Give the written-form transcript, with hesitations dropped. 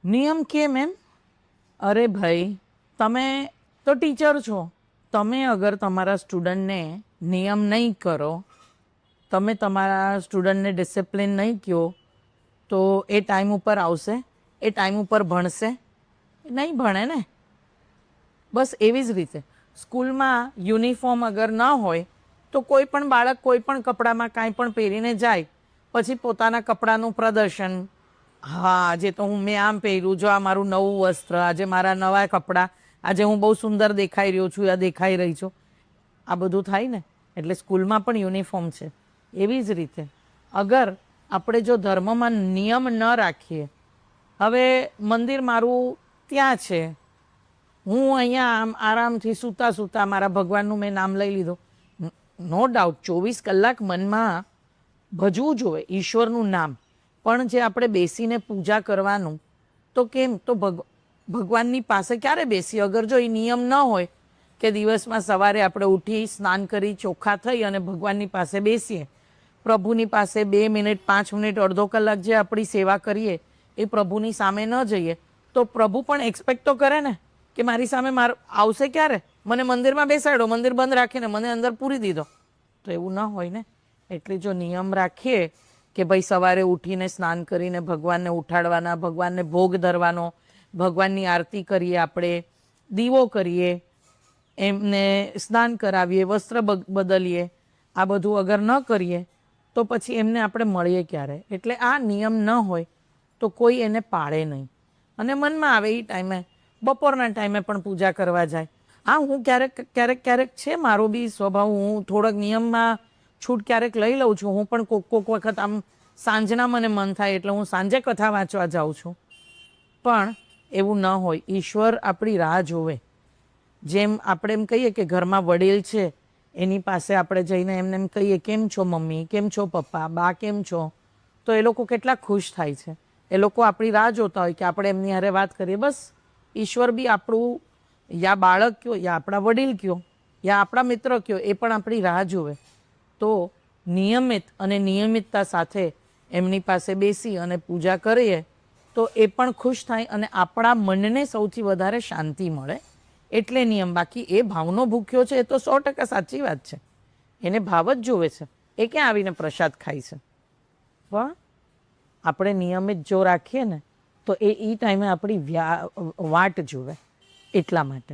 નિયમ કેમ એમ? અરે ભાઈ, તમે તો ટીચર છો. તમે અગર તમારા સ્ટુડન્ટને નિયમ નહીં કરો, તમે તમારા સ્ટુડન્ટને ડિસિપ્લિન નહીં કહો, તો એ ટાઈમ ઉપર આવશે? એ ટાઈમ ઉપર ભણશે? નહીં ભણે ને. બસ એવી જ રીતે સ્કૂલમાં યુનિફોર્મ અગર ન હોય તો કોઈ પણ બાળક કોઈ પણ કપડામાં કાંઈ પણ પહેરીને જાય, પછી પોતાના કપડાનું પ્રદર્શન, હા આજે તો મેં આમ પહેર્યું, જો આ મારું નવું વસ્ત્ર, આજે મારા નવા કપડાં, આજે હું બહુ સુંદર દેખાઈ રહ્યો છું યા દેખાઈ રહી છું, આ બધું થાય ને. એટલે સ્કૂલમાં પણ યુનિફોર્મ છે. એવી જ રીતે અગર આપણે જો ધર્મમાં નિયમ ન રાખીએ, હવે મંદિર મારું ત્યાં છે, હું અહીંયા આમ આરામથી સૂતા સૂતા મારા ભગવાનનું મેં નામ લઈ લીધું. નો ડાઉટ 24 કલાક મનમાં ભજવું જોઈએ ઈશ્વરનું નામ, પણ જે આપણે બેસીને પૂજા કરવાનું, તો કેમ? તો ભગવાનની પાસે ક્યારે બેસી અગર જો એ નિયમ ન હોય કે દિવસમાં સવારે આપણે ઉઠી સ્નાન કરી ચોખ્ખા થઈ અને ભગવાનની પાસે બેસીએ, પ્રભુની પાસે 2 મિનિટ 5 મિનિટ અડધો કલાક જે આપણી સેવા કરીએ એ પ્રભુની સામે ન જઈએ, તો પ્રભુ પણ એક્સપેક્ટ તો કરે ને કે મારી સામે આવશે ક્યારે? મને મંદિરમાં બેસાડ્યો, મંદિર બંધ રાખીને મને અંદર પૂરી દીધો, તો એવું ન હોય ને. એટલે જો નિયમ રાખીએ કે ભાઈ સવારે ઉઠીને સ્નાન કરીને ભગવાનને ઉઠાડવાના, ભગવાનને ભોગ ધરવાનો, ભગવાનની આરતી કરીએ, આપણે દીવો કરીએ, એમને સ્નાન કરાવીએ, વસ્ત્ર બદલીએ, આ બધું અગર ન કરીએ તો પછી એમને આપણે મળીએ ક્યારે? એટલે આ નિયમ ન હોય તો કોઈ એને પાળે નહીં. અને મનમાં આવે એ ટાઈમે બપોરના ટાઈમે પણ પૂજા કરવા જાય. હા, હું ક્યારેક છે મારો બી સ્વભાવ, હું થોડોક નિયમમાં છૂટ ક્યારેક લઈ લઉં છું. હું પણ કોક વખત આમ સાંજના મને મન થાય એટલે હું સાંજે કથા વાંચવા જાઉં છું. પણ એવું ન હોય. ઈશ્વર આપણી રાહ જોવે. જેમ આપણે એમ કહીએ કે ઘરમાં વડીલ છે, એની પાસે આપણે જઈને એમને એમ કહીએ કેમ છો મમ્મી, કેમ છો પપ્પા, બા કેમ છો, તો એ લોકો કેટલા ખુશ થાય છે. એ લોકો આપણી રાહ જોતા હોય કે આપણે એમની હારે વાત કરીએ. બસ ઈશ્વર બી આપણું, યા બાળક કયો, યા આપણા વડીલ કયો, યા આપણા મિત્ર કયો, એ પણ આપણી રાહ જોવે. તો નિયમિત અને નિયમિતતા સાથે એમની પાસે બેસી અને પૂજા કરીએ તો એ પણ ખુશ થાય અને આપણા મનને સૌથી વધારે શાંતિ મળે. એટલે નિયમ. બાકી એ ભાવનો ભૂખ્યો છે એ તો 100% સાચી વાત છે. એને ભાવ જ જોવે છે. એ ક્યાં આવીને પ્રસાદ ખાય છે? પણ આપણે નિયમિત જો રાખીએ ને તો એ ટાઈમે આપણી વાટ જોવે. એટલા માટે